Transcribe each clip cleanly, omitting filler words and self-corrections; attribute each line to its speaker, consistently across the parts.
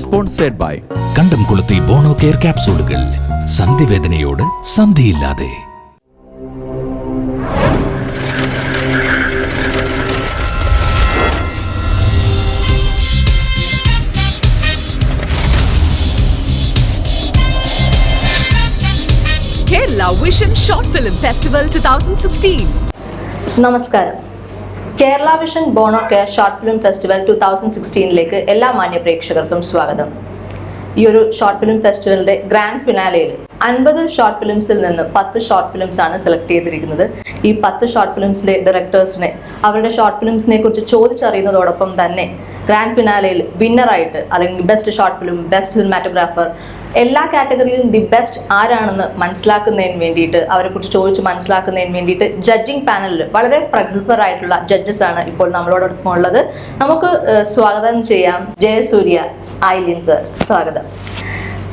Speaker 1: Sponsored by
Speaker 2: Kandamkulathy Bono care ക്യാപ്സൂളുകൾ. സന്ധിവേദനയോട് സന്ധിയില്ലാതെ.
Speaker 3: Kerala Vision Short Film Festival 2016.
Speaker 4: നമസ്കാരം. Kerala vision Bono care short film festival 2016 എല്ലാ മാന്യ പ്രേക്ഷകർക്കും സ്വാഗതം. ഈ ഒരു ഷോർട്ട് ഫിലിം ഫെസ്റ്റിവലിന്റെ ഗ്രാൻഡ് ഫിനാലയിൽ 50 ഷോർട്ട് ഫിലിംസിൽ നിന്ന് 10 ഷോർട്ട് ഫിലിംസ് ആണ് സെലക്ട് ചെയ്തിരിക്കുന്നത്. ഈ 10 ഷോർട്ട് ഫിലിംസിന്റെ ഡയറക്ടേഴ്സിനെ അവരുടെ ഷോർട്ട് ഫിലിംസിനെ കുറിച്ച് ചോദിച്ചറിയുന്നതോടൊപ്പം തന്നെ ഗ്രാൻഡ് ഫിനാലയിൽ വിന്നറായിട്ട് അല്ലെങ്കിൽ best short film, best cinematographer, എല്ലാ കാറ്റഗറിയിലും ദി ബെസ്റ്റ് ആരാണെന്ന് മനസ്സിലാക്കുന്നതിന് വേണ്ടിയിട്ട്, അവരെക്കുറിച്ച് ചോദിച്ച് മനസ്സിലാക്കുന്നതിന് വേണ്ടിയിട്ട് ജഡ്ജിങ് പാനലിൽ വളരെ പ്രഗത്ഭരായിട്ടുള്ള ജഡ്ജസ് ആണ് ഇപ്പോൾ നമ്മളോടൊപ്പം ഉള്ളത്. നമുക്ക് സ്വാഗതം ചെയ്യാം ജയസൂര്യ, ഐലിൻ സർ, സ്വാഗതം.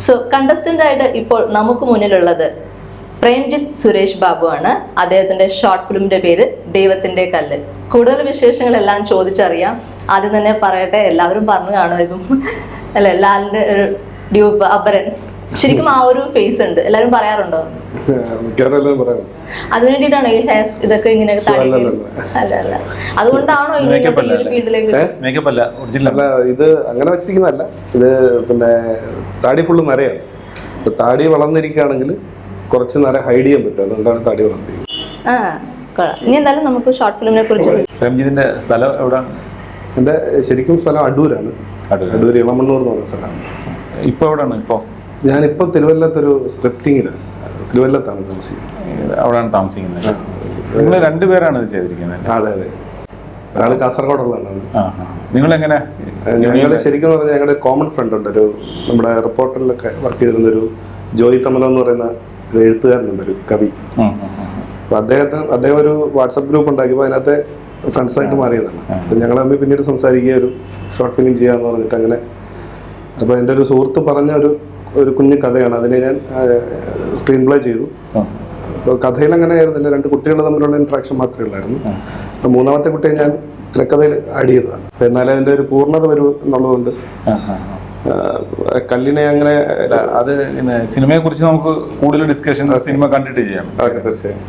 Speaker 4: സോ കണ്ടസ്റ്റന്റ് ആയിട്ട് ഇപ്പോൾ നമുക്ക് മുന്നിലുള്ളത് പ്രേംജിത്ത് സുരേഷ് ബാബു ആണ്. അദ്ദേഹത്തിന്റെ ഷോർട്ട് ഫിലിമിന്റെ പേര് ദൈവത്തിന്റെ കല്ല്. കൂടുതൽ വിശേഷങ്ങളെല്ലാം ചോദിച്ചറിയാം. ആദ്യം തന്നെ പറയട്ടെ, എല്ലാവരും പറഞ്ഞു കാണുമായിരിക്കും അല്ലെ, ലാലിന്റെ ഒരു ഡ്യൂപ്പ് അപരൻ. ശരിക്കും ആ ഒരു ഫേസ് ഉണ്ട്, എല്ലാരും പറയാറുണ്ടോ? അതിനു വേണ്ടിയിട്ടാണോ ഈ ഹെയർ ഇതൊക്കെ ഇങ്ങനെ? അല്ല അല്ല, അതുകൊണ്ടാണോ ഈ ഒരു ഫീൽഡിലേക്ക്?
Speaker 5: ഇത് അങ്ങനെ വെച്ചിരിക്കുന്നതല്ല, ഇത് പിന്നെ താടി ഫുള്ള് നരയാണ്. താടി വളർന്നിരിക്കുകയാണെങ്കിൽ കുറച്ച് നേരം ഹൈഡ് ചെയ്യാൻ പറ്റും, അതുകൊണ്ടാണ് താടി വളർത്തിയത്.
Speaker 4: ഇനി എന്തായാലും നമുക്ക് ഷോർട്ട് ഫിലിമിനെ കുറിച്ച്.
Speaker 6: പ്രേംജിത്തിന്റെ സ്ഥലം എവിടെയാണ്?
Speaker 5: എൻ്റെ ശരിക്കും സ്ഥലം അടൂരാണ്. അടൂർ ഇളമണ്ണൂർ എന്ന് പറഞ്ഞ സ്ഥലമാണ്.
Speaker 6: ഇപ്പോൾ എവിടെയാണ്?
Speaker 5: ഞാനിപ്പോൾ തിരുവല്ലത്തൊരു സ്ക്രിപ്റ്റിങ്ങിലാണ്. തിരുവല്ലത്താണ് താമസിക്കുന്നത്.
Speaker 6: അവിടെയാണ് താമസിക്കുന്നത്. നിങ്ങൾ രണ്ടുപേരാണ് ഇത് ചെയ്തിരിക്കുന്നത്?
Speaker 5: അതെ അതെ, ഒരാൾ കാസർഗോഡുള്ളതാണ്.
Speaker 6: നിങ്ങൾ എങ്ങനെ?
Speaker 5: ഞങ്ങൾ ശരിക്കും പറഞ്ഞാൽ ഞങ്ങളുടെ കോമൺ ഫ്രണ്ട് ഉണ്ട്, ഒരു നമ്മുടെ റിപ്പോർട്ടറിലൊക്കെ വർക്ക് ചെയ്തിരുന്ന ഒരു ജോയി തമലം എന്ന് പറയുന്ന ഒരു എഴുത്തുകാരനുണ്ട്, ഒരു കവി. അപ്പോൾ അദ്ദേഹം ഒരു വാട്സപ്പ് ഗ്രൂപ്പ് ഉണ്ടാക്കിയപ്പോൾ അതിനകത്ത് ഫ്രണ്ട്സായിട്ട് മാറിയതാണ്. അപ്പം ഞങ്ങൾ തമ്മിൽ പിന്നീട് സംസാരിക്കുക, ഒരു ഷോർട്ട് ഫിലിം ചെയ്യാമെന്ന് പറഞ്ഞിട്ട് അങ്ങനെ. അപ്പോൾ എൻ്റെ ഒരു സുഹൃത്ത് പറഞ്ഞ ഒരു കുഞ്ഞു കഥയാണ്, അതിനെ ഞാൻ സ്ക്രീൻ പ്ലേ ചെയ്തു. അപ്പോൾ കഥയിൽ അങ്ങനെ ആയിരുന്നില്ല, 2 കുട്ടികൾ തമ്മിലുള്ള ഇൻട്രാക്ഷൻ മാത്രമേ ഉള്ളായിരുന്നു. മൂന്നാമത്തെ കുട്ടിയെ ഞാൻ തിരക്കഥയിൽ ആഡ് ചെയ്തതാണ്. അപ്പോൾ എന്നാലും അതിൻ്റെ ഒരു പൂർണ്ണത വരും എന്നുള്ളതുകൊണ്ട് കല്ലിനെ അങ്ങനെ.
Speaker 6: അത് സിനിമയെ കുറിച്ച് നമുക്ക് കൂടുതൽ ഡിസ്കഷൻ സിനിമ കണ്ടിട്ട് ചെയ്യാം.
Speaker 5: അതൊക്കെ തീർച്ചയായും.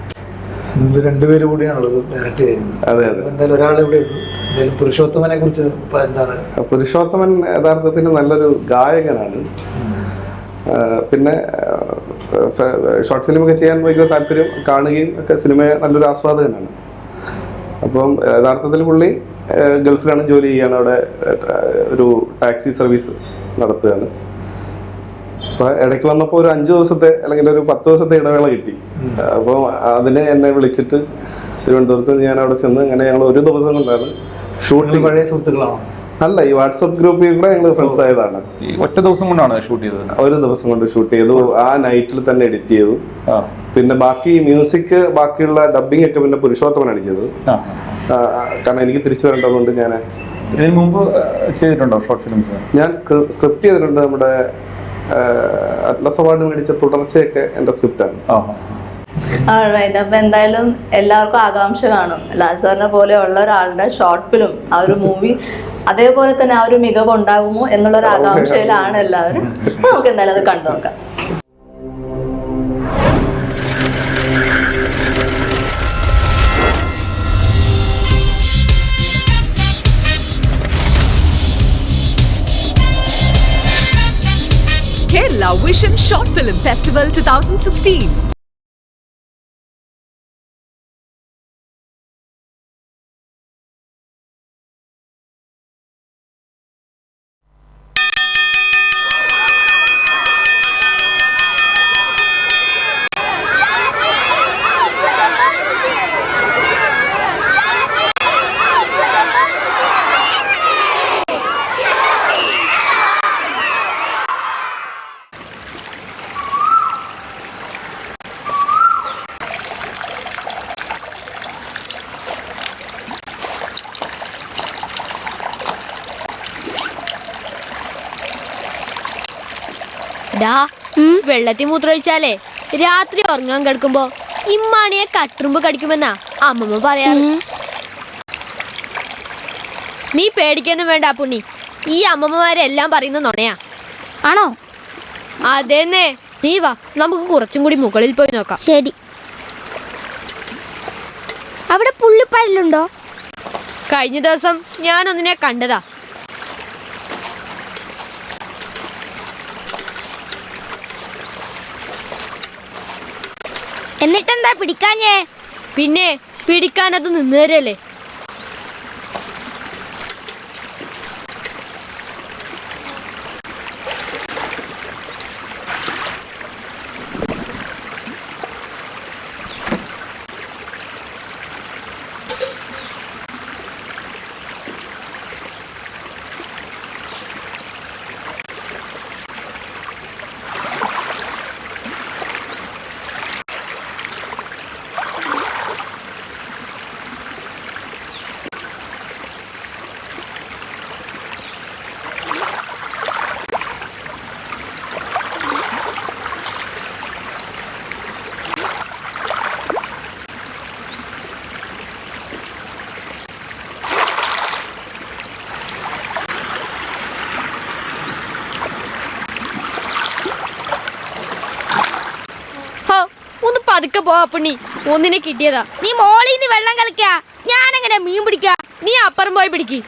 Speaker 7: നിങ്ങൾ രണ്ടുപേരും കൂടിയാണുള്ളത് ഡയറക്റ്റ് ചെയ്യുന്നത്.
Speaker 5: അതെ അതെ.
Speaker 7: എന്തായാലും ഒരാളിവിടെ പുരുഷോത്തമനെ കുറിച്ച് എന്താണ്?
Speaker 5: പുരുഷോത്തമൻ യഥാർത്ഥത്തിൽ നല്ലൊരു ഗായകനാണ്. പിന്നെ ഷോർട്ട് ഫിലിമൊക്കെ ചെയ്യാൻ ഭയങ്കര താല്പര്യം, കാണുകയും ഒക്കെ, സിനിമയെ നല്ലൊരു ആസ്വാദകനാണ്. അപ്പം യഥാർത്ഥത്തിൽ പുള്ളി ഗൾഫിലാണ് ജോലി ചെയ്യുകയാണ്, അവിടെ ഒരു ടാക്സി സർവീസ് നടത്തുകയാണ്. അപ്പോൾ ഇടയ്ക്ക് വന്നപ്പോൾ ഒരു 5 ദിവസത്തെ അല്ലെങ്കിൽ ഒരു 10 ദിവസത്തെ ഇടവേള കിട്ടി. അപ്പോൾ അതിന് എന്നെ വിളിച്ചിട്ട് തിരുവനന്തപുരത്ത് ഞാൻ അവിടെ ചെന്ന്, അങ്ങനെ ഞങ്ങൾ ഒരു ദിവസം കൊണ്ടാണ് ഷൂട്ടിംഗ്.
Speaker 7: പഴയ സുഹൃത്തുക്കളാണോ?
Speaker 5: അല്ല, ഈ വാട്സപ്പ് ഗ്രൂപ്പിൽ കൂടെ ഞങ്ങൾ ഫ്രണ്ട്സ് ആയതാണ്.
Speaker 6: ഒറ്റ ദിവസം കൊണ്ടാണ് ഷൂട്ട് ചെയ്തത്?
Speaker 5: ഒരു ദിവസം കൊണ്ട് ഷൂട്ട് ചെയ്തു. ആ നൈറ്റിൽ തന്നെ എഡിറ്റ് ചെയ്തു. പിന്നെ ബാക്കി മ്യൂസിക്, ബാക്കിയുള്ള ഡബിങ് ഒക്കെ പിന്നെ പുരുഷോത്തമനാണ് ചെയ്തത്. കാരണം എനിക്ക് തിരിച്ചു വരേണ്ടതുകൊണ്ട് ഞാൻ.
Speaker 6: ഇതിന് മുമ്പ് ചെയ്തിട്ടുണ്ടോ ഷോർട്ട് ഫിലിംസ്? ഞാൻ
Speaker 5: സ്ക്രിപ്റ്റ് ചെയ്തിട്ടുണ്ട്. നമ്മുടെ അറ്റ്ലസ് അവാർഡ് മേടിച്ച തുടർച്ചയൊക്കെ എൻ്റെ സ്ക്രിപ്റ്റാണ്.
Speaker 4: അപ്പൊ എന്തായാലും എല്ലാവർക്കും ആകാംക്ഷ കാണും, ലാൽ സാറിനെ പോലെ ഉള്ള ഒരാളുടെ ഷോർട്ട് ഫിലിം, ആ ഒരു മൂവി അതേപോലെ തന്നെ ആ ഒരു മികവ് ഉണ്ടാകുമോ എന്നുള്ളൊരു ആകാംക്ഷയിലാണ് എല്ലാവരും. നമുക്ക് എന്തായാലും അത് കണ്ടു നോക്കാം.
Speaker 3: Kerala Vision Short Film Festival 2016.
Speaker 8: വെള്ളത്തിൽ മൂത്രമൊഴിച്ചാലേ രാത്രി ഉറങ്ങാൻ കിടക്കുമ്പോ ഇമ്മാണിയെ കട്ടുറുമ്പ് കടിക്കുമെന്നാ അമ്മമ്മ പറയാറ്. നീ പേടിക്കൊന്നും വേണ്ട പുണ്ണി, ഈ അമ്മമ്മമാരെല്ലാം പറയുന്ന നുണയാ.
Speaker 1: ആണോ?
Speaker 8: അതേന്നേ. നീ വാ, നമുക്ക് കുറച്ചും കൂടി മുകളിൽ പോയി നോക്കാം.
Speaker 1: ശരി. അവിടെ പുള്ളിപ്പരലുണ്ടോ?
Speaker 8: കഴിഞ്ഞ ദിവസം ഞാനൊന്നിനെ കണ്ടതാ.
Speaker 1: എന്നിട്ടെന്താ പിടിക്കാഞ്ഞേ?
Speaker 8: പിന്നെ പിടിക്കാനത് നിന്ന് തരല്ലേ. ഒന്ന് പതുക്കെ പോ അപ്പുണ്ണി, ഒന്നിനെ കിട്ടിയതാ.
Speaker 1: നീ മോളിന്ന് വെള്ളം കളിക്കാ, ഞാനെങ്ങനെ മീൻ പിടിക്കാ?
Speaker 8: നീ അപ്പുറം പോയി പിടിക്ക്.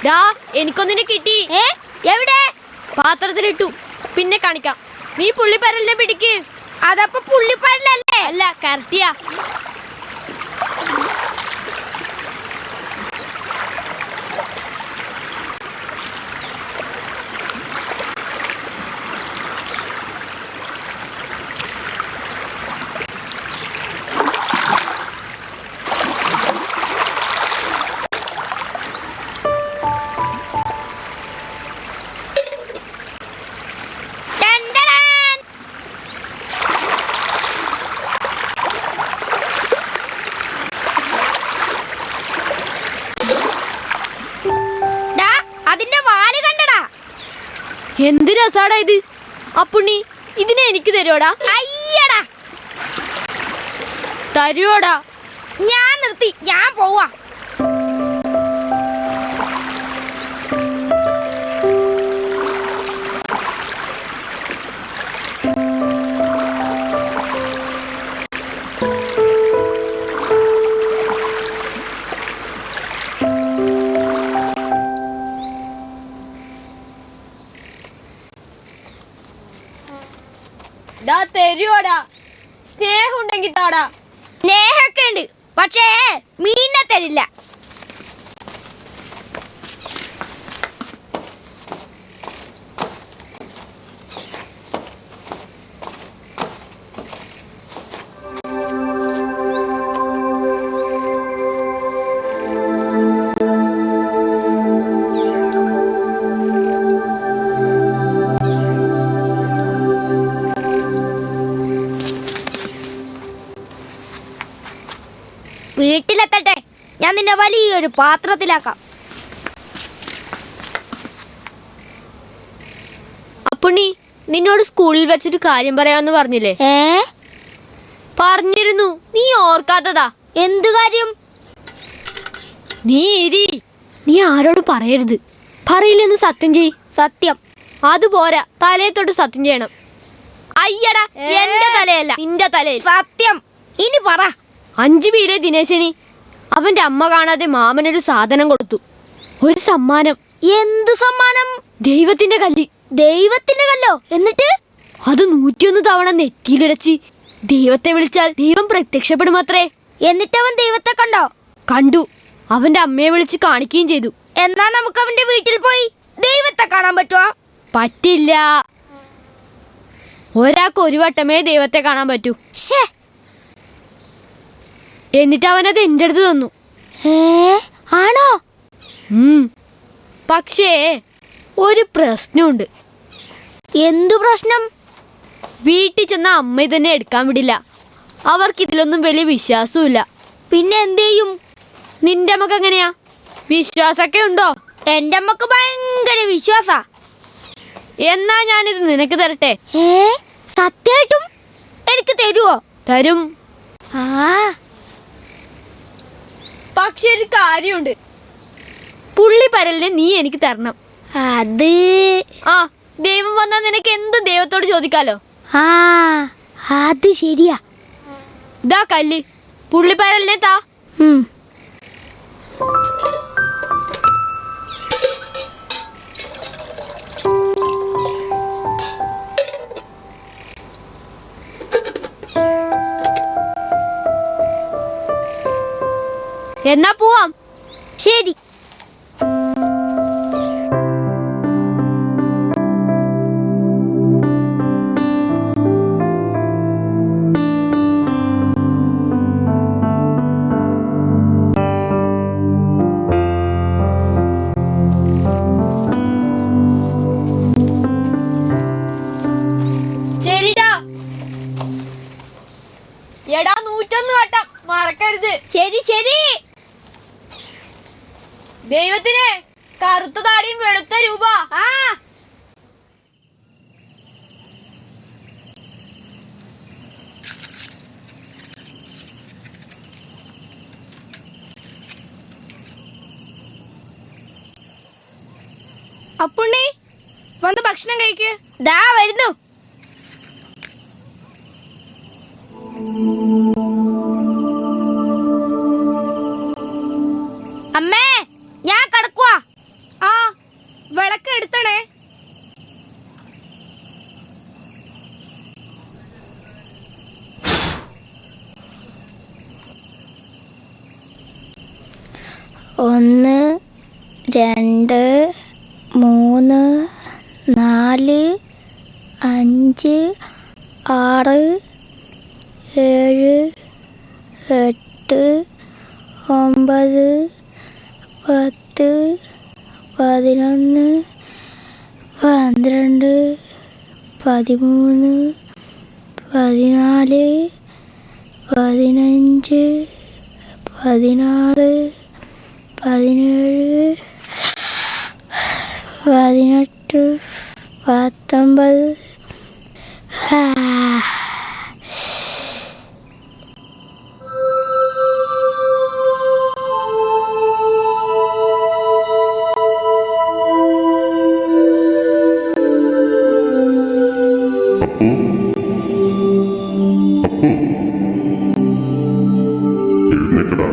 Speaker 8: ദാ, എനിക്കൊന്നിനെ കിട്ടി.
Speaker 1: എവിടെ?
Speaker 8: പാത്രത്തിലിട്ടു, പിന്നെ കാണിക്കാം. നീ പുള്ളിപ്പരലിനെ പിടിക്ക്.
Speaker 1: അതപ്പോ പുള്ളിപ്പരലല്ലേ?
Speaker 8: അല്ല, കരട്ടിയാ. എന്ത് രസാടാ ഇത്. അപ്പുണ്ണി, ഇതിനെ എനിക്ക് തരുവോടാ?
Speaker 1: അയ്യടാ,
Speaker 8: തരുവോടാ?
Speaker 1: ഞാൻ നിർത്തി, ഞാൻ പോവാ.
Speaker 8: തരുവോടാ? സ്നേഹം ഉണ്ടെങ്കിൽ താടാ.
Speaker 1: സ്നേഹമൊക്കെ ഉണ്ട്, പക്ഷേ മീനെ തരില്ല. വീട്ടിലെത്തട്ടെ, ഞാൻ നിന്നെ വലിയൊരു പാത്രത്തിലാക്കാം.
Speaker 8: അപ്പുണ്ണി, നിന്നോട് സ്കൂളിൽ വെച്ചൊരു കാര്യം പറയാന്ന് പറഞ്ഞില്ലേ? പറഞ്ഞിരുന്നു, നീ ഓർക്കാത്തതാ.
Speaker 1: എന്തു കാര്യം?
Speaker 8: നീ ആരോടും പറയരുത്. പറയില്ലെന്ന് സത്യം ചെയ്.
Speaker 1: സത്യം.
Speaker 8: അതുപോരാ, തലയെ തൊട്ട് സത്യം ചെയ്യണം. അയ്യടാ, എന്റെ തലയല്ല, നിന്റെ തലയിൽ.
Speaker 1: സത്യം. ഇനി പറ.
Speaker 8: 5 വീലെ ദിനേശനി അവന്റെ അമ്മ കാണാതെ മാമനൊരു സാധനം കൊടുത്തു. ഒരു സമ്മാനം.
Speaker 1: എന്തു സമ്മാനം?
Speaker 8: ദൈവത്തിന്റെ കല്ല്.
Speaker 1: ദൈവത്തിന്റെ കല്ലോ? എന്നിട്ട്
Speaker 8: അത് 101 തവണ നെറ്റിയിലുരച്ച് ദൈവത്തെ വിളിച്ചാൽ ദൈവം പ്രത്യക്ഷപ്പെടുമത്രേ.
Speaker 1: എന്നിട്ട് അവൻ ദൈവത്തെ കണ്ടോ?
Speaker 8: കണ്ടു. അവന്റെ അമ്മയെ വിളിച്ച് കാണിക്കുകയും ചെയ്തു.
Speaker 1: എന്നാ നമുക്ക് അവന്റെ വീട്ടിൽ പോയി ദൈവത്തെ കാണാൻ പറ്റുമോ?
Speaker 8: പറ്റില്ല. ഒരാൾക്ക് ഒരു വട്ടമേ ദൈവത്തെ കാണാൻ പറ്റൂ.
Speaker 1: ഷേ,
Speaker 8: എന്നിട്ട് അവനത് എൻ്റെ അടുത്ത് തന്നു.
Speaker 1: ആണോ?
Speaker 8: പക്ഷേ ഒരു പ്രശ്നമുണ്ട്.
Speaker 1: എന്തു പ്രശ്നം?
Speaker 8: വീട്ടിൽ ചെന്ന അമ്മ തന്നെ എടുക്കാൻ വിടില്ല. അവർക്കിതിലൊന്നും വലിയ വിശ്വാസമില്ല.
Speaker 1: പിന്നെ എന്ത് ചെയ്യും?
Speaker 8: നിന്റെ അമ്മക്ക് എങ്ങനെയാ? വിശ്വാസമൊക്കെ ഉണ്ടോ?
Speaker 1: എന്റെ അമ്മക്ക് ഭയങ്കര വിശ്വാസാ.
Speaker 8: എന്നാ ഞാനിത് നിനക്ക് തരട്ടെ.
Speaker 1: സത്യമായിട്ടും എനിക്ക് തരുവോ?
Speaker 8: തരും.
Speaker 1: ആ,
Speaker 8: പക്ഷെ ഒരു കാര്യമുണ്ട്. പുള്ളിപ്പരലിനെ നീ എനിക്ക് തരണം.
Speaker 1: അത്
Speaker 8: ആ, ദൈവം വന്നാൽ നിനക്ക് എന്തും ദൈവത്തോട് ചോദിക്കാലോ.
Speaker 1: ആ, അത് ശരിയാ.
Speaker 8: ദാ കല്ല്, പുള്ളിപ്പരലിനെ താ. എന്നാ പോവാം.
Speaker 1: ശരി.
Speaker 8: ശരിടാ. എടാ 101 വട്ടം മറക്കരുത്.
Speaker 1: ശരി ശരി.
Speaker 8: ദൈവത്തിന് കറുത്ത താടിയും വെളുത്ത രൂപ.
Speaker 1: ആ,
Speaker 9: അപ്പുണ്ണി വന്ന് ഭക്ഷണം കഴിക്ക്.
Speaker 1: ദാ വരുന്നു. അമ്മേ, ഞാൻ കടക്കുവാ.
Speaker 9: ആ, വിളക്ക് എടുത്തണേ.
Speaker 1: ഒന്ന്, രണ്ട്, മൂന്ന്, നാല്, അഞ്ച്, ആറ്, ഏഴ്, എട്ട്, 9, 10, 11, 12, 13, 14, 15, 16, 17, 18, 19.
Speaker 10: എഴുന്നേക്കടാ.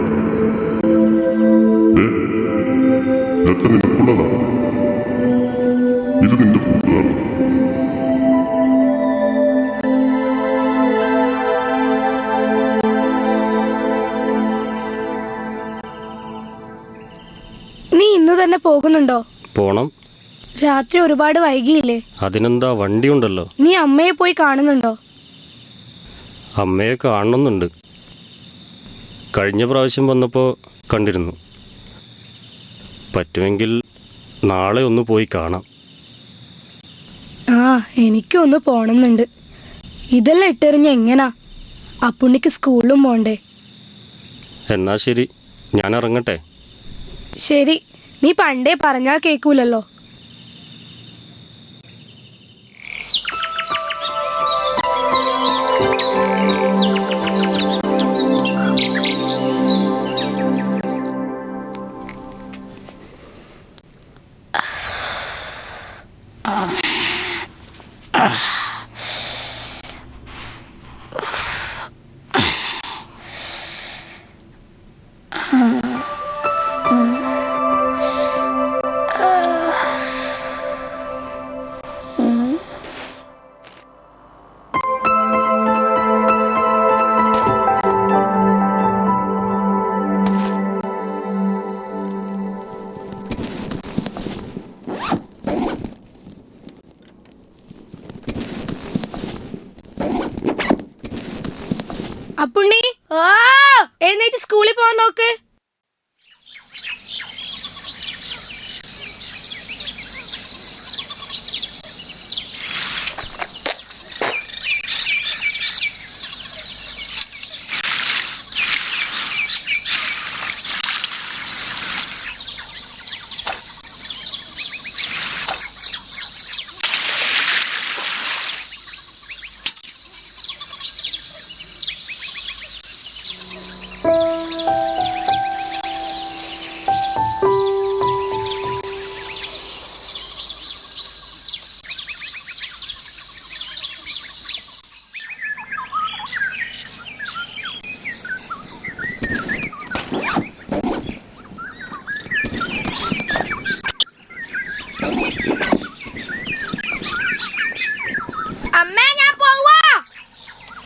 Speaker 10: ഇതൊക്കെ നിനക്കുള്ളതാ. ഇത് നിന്റെ കൂട്ടുകാർക്ക്.
Speaker 9: നീ ഇന്നു തന്നെ പോകുന്നുണ്ടോ?
Speaker 11: പോണം.
Speaker 9: രാത്രി ഒരുപാട് വൈകിയില്ലേ?
Speaker 11: അതിനെന്താ, വണ്ടി ഉണ്ടല്ലോ.
Speaker 9: നീ അമ്മയെ പോയി കാണുന്നുണ്ടോ?
Speaker 11: അമ്മയെ കാണണമെന്നുണ്ട്. കഴിഞ്ഞ പ്രാവശ്യം വന്നപ്പോൾ കണ്ടിരുന്നു. പറ്റുമെങ്കിൽ നാളെ ഒന്ന് പോയി കാണാം.
Speaker 9: ആ, എനിക്കൊന്ന് പോണമെന്നുണ്ട്. ഇതെല്ലാം ഇട്ടെറിഞ്ഞ എങ്ങനാ? അപ്പുണ്ണിക്ക് സ്കൂളിലും പോണ്ടേ.
Speaker 11: എന്നാ ശരി, ഞാൻ ഇറങ്ങട്ടെ.
Speaker 9: ശരി, നീ പണ്ടേ പറഞ്ഞാൽ കേൾക്കൂലല്ലോ. അപ്പുണ്ണി എഴുന്നേറ്റ് സ്കൂളിൽ പോവാൻ നോക്ക്.
Speaker 1: അമ്മേ ഞാൻ പോവാ.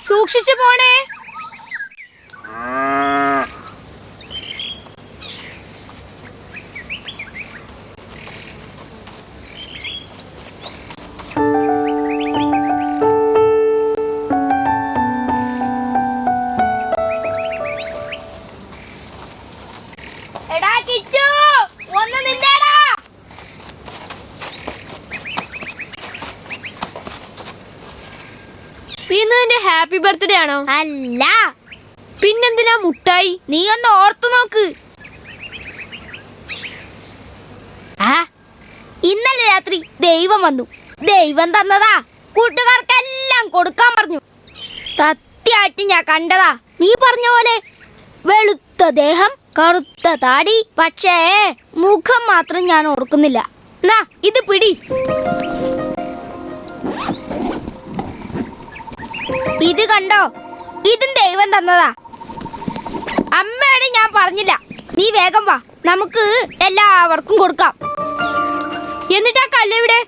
Speaker 9: സൂക്ഷിച്ചു പോണേ.
Speaker 1: എടാ കിച്ചു ഒന്ന് നിന്നേടാ.
Speaker 8: ഇന്ന് നിന്റെ ഹാപ്പി ബർത്ത്ഡേ ആണോ?
Speaker 1: അല്ല,
Speaker 8: പിന്നെന്തിനാ മുട്ടായി?
Speaker 1: നീ ഒന്ന് ഓർത്തു നോക്ക്. ഇന്നലെ രാത്രി ദൈവം വന്നു. ദൈവം തന്നതാ. കൂട്ടുകാർക്കെല്ലാം കൊടുക്കാൻ പറഞ്ഞു. സത്യമായിട്ട് ഞാൻ കണ്ടതാ. നീ പറഞ്ഞ പോലെ വെളുത്ത ദേഹം, കറുത്ത താടി, പക്ഷേ മുഖം മാത്രം ഞാൻ ഓർക്കുന്നില്ല. നാ ഇത് പിടി. ഇത് കണ്ടോ? ഇതും ദൈവം തന്നതാ. അമ്മയോട് ഞാൻ പറഞ്ഞില്ല. നീ വേഗം വാ, നമുക്ക് എല്ലാവർക്കും കൊടുക്കാം.
Speaker 8: എന്നിട്ടാ കല്ലെവിടെ?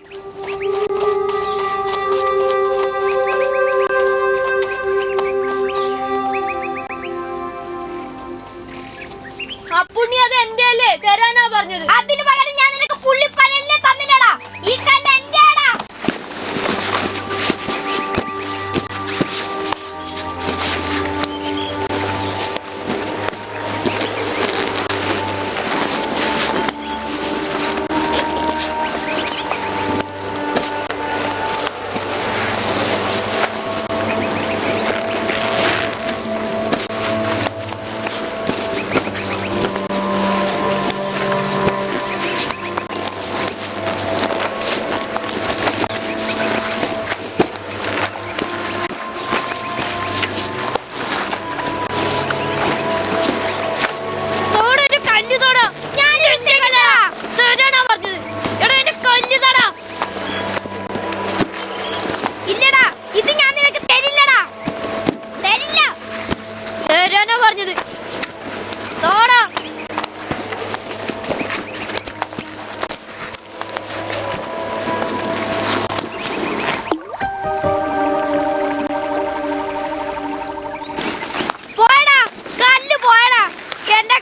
Speaker 8: അപ്പുണ്ണി അത് എന്റെ അല്ലേ, തരാനാ പറഞ്ഞത്.
Speaker 1: അതിന് പകരം ഞാൻ നിനക്ക് പുള്ളിപ്പലല്ലേ തന്നില്ലടാ. ഈ കല്ല് എന്റെയാടാ.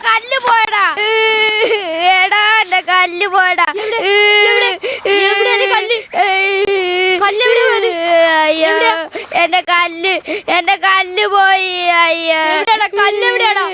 Speaker 1: കല്ല് പോയടാ. എന്റെ കല്ല് പോയി. അയ്യോ
Speaker 8: കല്ല് എവിടെയാടാ?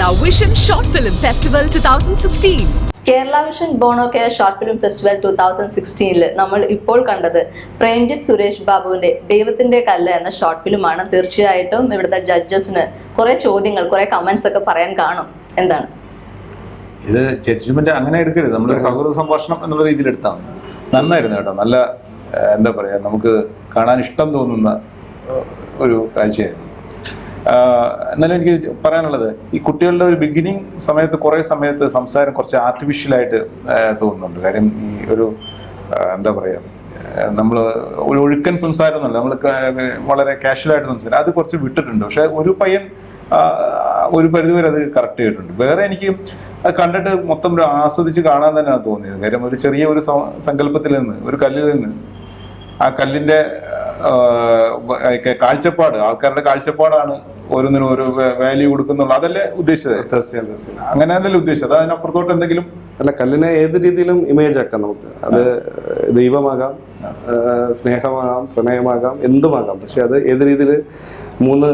Speaker 3: Kerala Vision Short Film Festival 2016.
Speaker 4: Kerala vision Bono care short film festival 2016 നമ്മൾ ഇപ്പോൾ കണ്ടത് പ്രേംജിത്ത് സുരേഷ് ബാബുവിന്റെ ദൈവത്തിന്റെ കല്ല് എന്ന ഷോർട്ട് ഫിലിമാണ്. തീർച്ചയായിട്ടും ഇവിടുത്തെ ജഡ്ജസിന് കുറെ ചോദ്യങ്ങൾ, കുറെ കമന്റ്സ് ഒക്കെ പറയാൻ കാണും. എന്താണ്
Speaker 6: ഇത്? ജഡ്ജ്മെന്റ് അങ്ങനെ എടുക്കരുത്, നമ്മൾ സൗഹൃദ സംഭാഷണം എന്നുള്ള രീതിയിൽ എടുത്താൽ മതി. നന്നായിരുന്നു കേട്ടോ, നല്ല എന്താ പറയാ, നമുക്ക് കാണാൻ ഇഷ്ടം തോന്നുന്ന ഒരു കാഴ്ചയായിരുന്നു. എന്നാലും എനിക്ക് പറയാനുള്ളത്, ഈ കുട്ടികളുടെ ഒരു ബിഗിനിങ് സമയത്ത് കുറേ സമയത്ത് സംസാരം കുറച്ച് ആർട്ടിഫിഷ്യലായിട്ട് തോന്നുന്നുണ്ട്. കാര്യം ഈ ഒരു എന്താ പറയുക, നമ്മൾ ഒരു ഒഴുക്കൻ സംസാരം എന്നല്ല, നമ്മൾ വളരെ കാഷ്വലായിട്ട് സംസാരം, അത് കുറച്ച് വിട്ടിട്ടുണ്ട്. പക്ഷെ ഒരു പയ്യൻ ഒരു പരിധിവരെ അത് കറക്റ്റ് ചെയ്തിട്ടുണ്ട്. വേറെ എനിക്ക് അത് കണ്ടിട്ട് മൊത്തം ഒരു ആസ്വദിച്ച് കാണാൻ തന്നെയാണ് തോന്നിയത്. കാര്യം ഒരു ചെറിയ ഒരു സങ്കല്പത്തിൽ നിന്ന്, ഒരു കല്ലിൽ നിന്ന് ആ കല്ലിന്റെ കാഴ്ചപ്പാട്, ആൾക്കാരുടെ കാഴ്ചപ്പാടാണ് ഓരോന്നിനും ഓരോ വാല്യൂ കൊടുക്കുന്നുള്ള, അതല്ലേ ഉദ്ദേശിച്ചത്?
Speaker 5: തീർച്ചയായും
Speaker 6: അങ്ങനെ അല്ലല്ലോ ഉദ്ദേശിച്ചത്. അതിനപ്പുറത്തോട്ട് എന്തെങ്കിലും
Speaker 5: അല്ല, കല്ലിനെ ഏത് രീതിയിലും ഇമേജ് ആക്കാം നമുക്ക്. അത് ദൈവമാകാം, സ്നേഹമാകാം, പ്രണയമാകാം, എന്തുമാകാം. പക്ഷെ അത് ഏത് രീതിയിൽ മൂന്ന്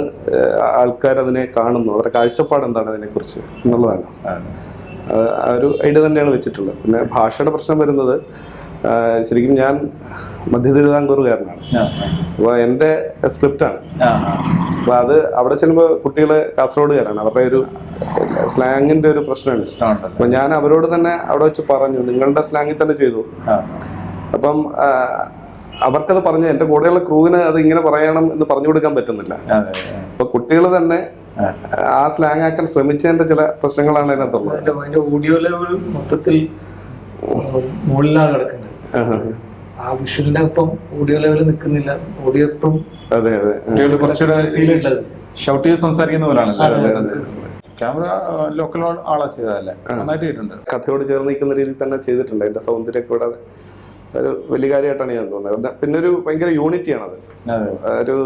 Speaker 5: ആൾക്കാർ അതിനെ കാണുന്നു, അവരുടെ കാഴ്ചപ്പാട് എന്താണ് അതിനെക്കുറിച്ച് എന്നുള്ളതാണ്. ആ ഒരു ഐഡിയ തന്നെയാണ് വെച്ചിട്ടുള്ളത്. പിന്നെ ഭാഷയുടെ പ്രശ്നം വരുന്നത്, ശരിക്കും ഞാൻ മധ്യ തിരുവിതാംകൂറുകാരനാണ്. അപ്പോൾ എൻ്റെ സ്ക്രിപ്റ്റാണ്. അപ്പോൾ അത് അവിടെ ചെല്ലുമ്പോൾ കുട്ടികൾ കാസർഗോഡുകാരാണ്, അവരുടെ ഒരു സ്ലാങ്ങിൻ്റെ ഒരു പ്രശ്നമാണ്. അപ്പോൾ ഞാൻ അവരോട് തന്നെ അവിടെ വെച്ച് പറഞ്ഞു, നിങ്ങളുടെ സ്ലാങ്ങിൽ തന്നെ ചെയ്തു. അപ്പം അവർക്കത് പറഞ്ഞ് എൻ്റെ കൂടെയുള്ള ക്രൂവിന് അത് ഇങ്ങനെ പറയണം എന്ന് പറഞ്ഞു കൊടുക്കാൻ പറ്റുന്നില്ല. അപ്പൊ കുട്ടികൾ തന്നെ ആ സ്ലാങ് ആക്കാൻ ശ്രമിച്ചതിന്റെ ചില പ്രശ്നങ്ങളാണ് അതിനകത്തുള്ളത്.
Speaker 7: അതിന്റെ ഓഡിയോ ലെവൽ മൊത്തത്തിൽ മുകളിലാണ് കിടക്കുന്നത്. ആ വിഷ്വലിന്റെ ഒപ്പം ഓഡിയോ ലെവൽ നിൽക്കുന്നില്ല. ഓഡിയോ ഒപ്പം
Speaker 5: അതെ അതെ
Speaker 6: കുറച്ചുകൂടെ
Speaker 7: ഫീൽ ഉണ്ടത്.
Speaker 6: ഷൗട്ട് ചെയ്ത് സംസാരിക്കുന്ന പോലാണല്ലോ. ക്യാമറ ലോക്കൽ ആളാ ചെയ്തതല്ലേ, നന്നായിട്ട് ചെയ്തിട്ടുണ്ട്.
Speaker 5: കഥയോട് ചേർന്ന് നിൽക്കുന്ന രീതിയിൽ തന്നെ ചെയ്തിട്ടുണ്ട്. അതിന്റെ സൗന്ദര്യമൊക്കെ കൂടാതെ ഒരു വലിയ കാര്യമായിട്ടാണ് ഞാൻ തോന്നുന്നത്. പിന്നെ ഒരു ഭയങ്കര യൂണിറ്റിയാണത്. ഒരു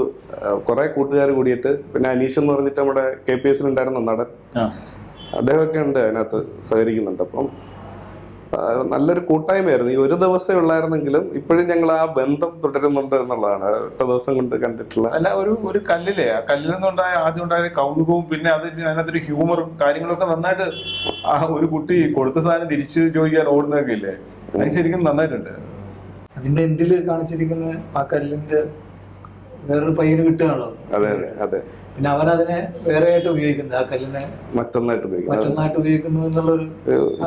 Speaker 5: കുറെ കൂട്ടുകാർ കൂടിയിട്ട്, പിന്നെ അനീഷ് എന്ന് പറഞ്ഞിട്ട് നമ്മുടെ KPS ഉണ്ടായിരുന്ന നടൻ, അദ്ദേഹമൊക്കെ ഉണ്ട് അതിനകത്ത് സഹകരിക്കുന്നുണ്ട്. അപ്പം നല്ലൊരു കൂട്ടായ്മയായിരുന്നു. ഈ ഒരു ദിവസം ഉള്ളായിരുന്നെങ്കിലും ഇപ്പോഴും ഞങ്ങൾ ആ ബന്ധം തുടരുന്നുണ്ട് എന്നുള്ളതാണ് ഒറ്റ ദിവസം കൊണ്ട് കണ്ടിട്ടുള്ള.
Speaker 6: അല്ല, ഒരു കല്ലിലെ ആ കല്ലിൽ നിന്നുണ്ടായ ആദ്യം ഉണ്ടായ കൗതുകവും പിന്നെ അതിനകത്തൊരു ഹ്യൂമറും കാര്യങ്ങളൊക്കെ നന്നായിട്ട്, ആ ഒരു കുട്ടി കൊടുത്ത സാധനം തിരിച്ചു ചോദിക്കാൻ ഓടുന്നതൊക്കെ ഇല്ലേ, അത് ശരിക്കും നന്നായിട്ടുണ്ട്.
Speaker 7: അതിന്റെ എൻഡിൽ കാണിച്ചിരിക്കുന്ന ആ കല്ലിന്റെ വേറൊരു പയ്യന് കിട്ടുകയാണല്ലോ.
Speaker 5: അതെ അതെ അതെ.
Speaker 7: പിന്നെ അവൻ അതിനെ വേറെ ആയിട്ട് ഉപയോഗിക്കുന്നത്, ആ കല്ലിനെ
Speaker 5: മറ്റൊന്നായിട്ട്
Speaker 7: ഉപയോഗിക്കുന്നു എന്നുള്ളൊരു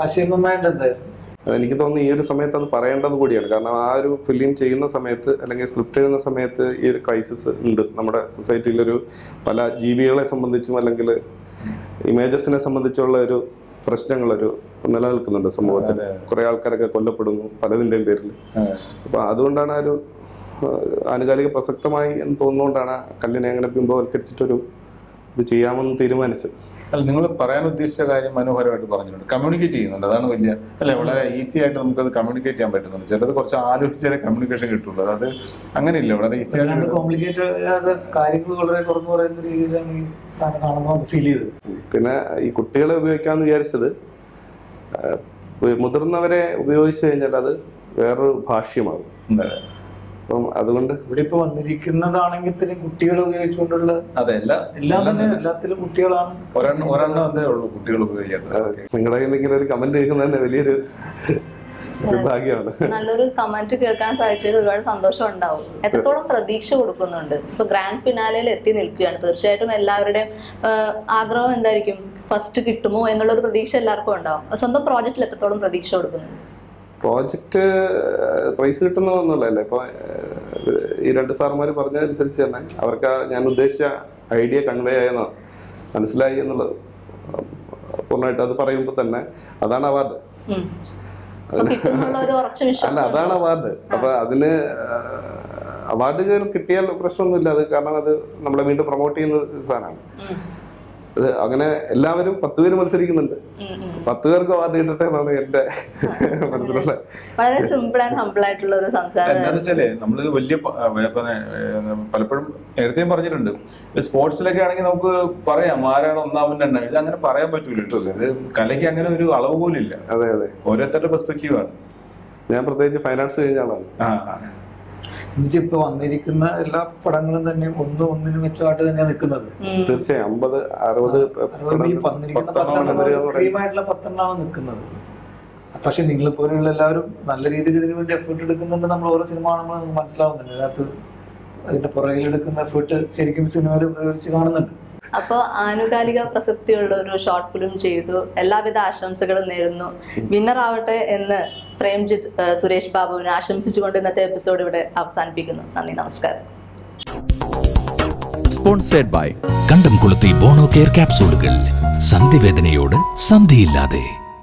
Speaker 7: ആശയം നന്നായിട്ട് എന്തായിരുന്നു.
Speaker 5: എനിക്ക് തോന്നുന്നു ഈ ഒരു സമയത്ത് അത് പറയേണ്ടത് കൂടിയാണ്. കാരണം ആ ഒരു ഫിലിം ചെയ്യുന്ന സമയത്ത് അല്ലെങ്കിൽ സ്ക്രിപ്റ്റ് എഴുതുന്ന സമയത്ത് ഈ ഒരു ക്രൈസിസ് ഉണ്ട് നമ്മുടെ സൊസൈറ്റിയിലൊരു പല ജീവികളെ സംബന്ധിച്ചും അല്ലെങ്കിൽ ഇമേജസിനെ സംബന്ധിച്ചുള്ള ഒരു പ്രശ്നങ്ങളൊരു നിലനിൽക്കുന്നുണ്ട് സമൂഹത്തിൽ. കുറെ ആൾക്കാരൊക്കെ കൊല്ലപ്പെടുന്നു പലതിൻ്റെയും പേരിൽ. അപ്പൊ അതുകൊണ്ടാണ് ആ ഒരു ആനുകാലിക പ്രസക്തമായി എന്ന് തോന്നുന്നതുകൊണ്ടാണ് കല്ലിനെ അങ്ങനെ ബിംബവൽക്കരിച്ചിട്ടൊരു ഇത് ചെയ്യാമെന്ന് തീരുമാനിച്ചത്.
Speaker 6: അല്ല, നിങ്ങൾ പറയാൻ ഉദ്ദേശിച്ച കാര്യം മനോഹരമായിട്ട് പറഞ്ഞിട്ടുണ്ട്. കമ്മ്യൂണിക്കേറ്റ് ചെയ്യുന്നുണ്ട്, അതാണ് വലിയ അല്ലെ, വളരെ ഈസി ആയിട്ട് നമുക്കത് കമ്മ്യൂണിക്കേറ്റ് ചെയ്യാൻ പറ്റുന്നുണ്ട്. ചിലത് കുറച്ച് ആലോചിച്ചാലേ കമ്മ്യൂണിക്കേഷൻ കിട്ടുള്ളൂ. അത് അങ്ങനെയില്ല, വളരെ ഈസി ആയിട്ട്
Speaker 7: കോംപ്ലിക്കേറ്റഡ് കാര്യങ്ങൾ വളരെ തുറന്നു പറയുന്ന രീതിയിലാണ് ഈ സാധനം കാണുമ്പോൾ ഫീൽ ചെയ്തത്.
Speaker 5: പിന്നെ ഈ കുട്ടികളെ ഉപയോഗിക്കാമെന്ന് വിചാരിച്ചത്, മുതിർന്നവരെ ഉപയോഗിച്ചു കഴിഞ്ഞാൽ അത് വേറൊരു ഭാഷ്യമാകും. അപ്പം അതുകൊണ്ട്
Speaker 7: ഇവിടെ ഇപ്പൊ വന്നിരിക്കുന്നതാണെങ്കിൽ തന്നെ കുട്ടികളെ ഉപയോഗിച്ചുകൊണ്ടുള്ള എല്ലാത്തിലും കുട്ടികളാണ്.
Speaker 6: ഒരെണ്ണം അതേ ഉള്ളൂ കുട്ടികൾ ഉപയോഗിക്കാത്തത്.
Speaker 5: നിങ്ങളുടെ എന്തെങ്കിലും ഒരു കമന്റ് കേൾക്കുന്നത് തന്നെ വലിയൊരു ഭാഗ്യമാണ്.
Speaker 4: നല്ലൊരു കമന്റ് കേൾക്കാൻ സാധിച്ചതിൽ ഒരുപാട് സന്തോഷം ഉണ്ടാവും. എത്രത്തോളം പ്രതീക്ഷ കൊടുക്കുന്നുണ്ട്. ഇപ്പൊ ഗ്രാൻഡ് ഫിനാലയിൽ എത്തി നിൽക്കുകയാണ്. തീർച്ചയായിട്ടും എല്ലാവരുടെയും ആഗ്രഹം എന്തായിരിക്കും, ഫസ്റ്റ് കിട്ടുമോ എന്നുള്ളൊരു പ്രതീക്ഷ എല്ലാവർക്കും ഉണ്ടാവും. സ്വന്തം പ്രോജക്റ്റിൽ എത്രത്തോളം പ്രതീക്ഷ കൊടുക്കുന്നുണ്ട്?
Speaker 5: പ്രോജക്റ്റ് പ്രൈസ് കിട്ടുന്നതൊന്നുമല്ലേ. ഇപ്പൊ ഈ രണ്ട് സാറുമാർ പറഞ്ഞതനുസരിച്ച് തന്നെ അവർക്ക് ഞാൻ ഉദ്ദേശിച്ച ഐഡിയ കൺവേ ആയെന്നോ മനസ്സിലായി എന്നുള്ളത് പൂർണ്ണമായിട്ട് അത് പറയുമ്പോൾ തന്നെ അതാണ് അവാർഡ്. അല്ല, അതാണ് അവാർഡ്. അപ്പൊ അതിന് അവാർഡുകൾ കിട്ടിയാൽ പ്രശ്നമൊന്നുമില്ല. അത് കാരണം അത് നമ്മളെ വീണ്ടും പ്രൊമോട്ട് ചെയ്യുന്ന സാധനമാണ്. അത് അങ്ങനെ എല്ലാവരും 10 പേര് മത്സരിക്കുന്നുണ്ട്. 10 പേർക്ക് അവാർഡ് കിട്ടട്ടെ എന്നാണ് എന്റെ മനസ്സിലുള്ള.
Speaker 4: വളരെ സിമ്പിൾ ആൻഡ് ഹംബിൾ ആയിട്ടുള്ള ഒരു സംസാരം.
Speaker 6: എന്താണെന്ന് വെച്ചാലേ നമ്മള് വലിയ പലപ്പോഴും നേരത്തെയും പറഞ്ഞിട്ടുണ്ട്, സ്പോർട്സിലൊക്കെ ആണെങ്കിൽ നമുക്ക് പറയാം ആരാണ് ഒന്നാമൻ രണ്ടാം. ഇത് അങ്ങനെ പറയാൻ പറ്റൂല കേട്ടോ. ഇത് കലയ്ക്ക് അങ്ങനെ ഒരു അളവ് പോലും ഇല്ല.
Speaker 5: അതെ അതെ,
Speaker 6: ഓരോരുത്തരുടെ പെർസ്പെക്റ്റീവാണ്.
Speaker 5: ഞാൻ പ്രത്യേകിച്ച് ഫൈൻ ആർട്സ് കഴിഞ്ഞ ആളാണ്.
Speaker 7: എന്നുവെച്ചാൽ ഇപ്പൊ വന്നിരിക്കുന്ന എല്ലാ പടങ്ങളും തന്നെ ഒന്നിനു മെച്ചമായിട്ട് തന്നെയാണ് നിൽക്കുന്നത്.
Speaker 5: തീർച്ചയായും 50, 60
Speaker 7: വന്നിരിക്കുന്ന 10 ക്രീമായിട്ടുള്ള 10 നിൽക്കുന്നത്. പക്ഷെ നിങ്ങളെ പോലെയുള്ള എല്ലാവരും നല്ല രീതിയിൽ ഇതിനു വേണ്ടി എഫേർട്ട് എടുക്കുന്നുണ്ട്. നമ്മൾ ഓരോ സിനിമ കാണുമ്പോൾ നമുക്ക് മനസ്സിലാവുന്നുണ്ട് അതിനകത്ത് അതിന്റെ പുറകിലെടുക്കുന്ന എഫേർട്ട് ശരിക്കും സിനിമയിൽ ഉപയോഗിച്ച് കാണുന്നുണ്ട്.
Speaker 4: അപ്പോൾ ആനുകാലിക പ്രസക്തിയുള്ള ഒരു ഷോർട്ട് ഫിലിം ചെയ്തു. എല്ലാവിധ ആശംസകളും നേരുന്നു. വിന്നർ ആവട്ടെ എന്ന് പ്രേംജിത്ത് സുരേഷ് ബാബുവിനെ ആശംസിച്ചുകൊണ്ട് ഇന്നത്തെ എപ്പിസോഡ് ഇവിടെ അവസാനിപ്പിക്കുന്നു. നന്ദി, നമസ്കാരം.
Speaker 2: Sponsored by Kandamkulathy Bono care ക്യാപ്സൂളുകൾ. സന്ധിവേദനയോട് സന്ധിയില്ലാതെ.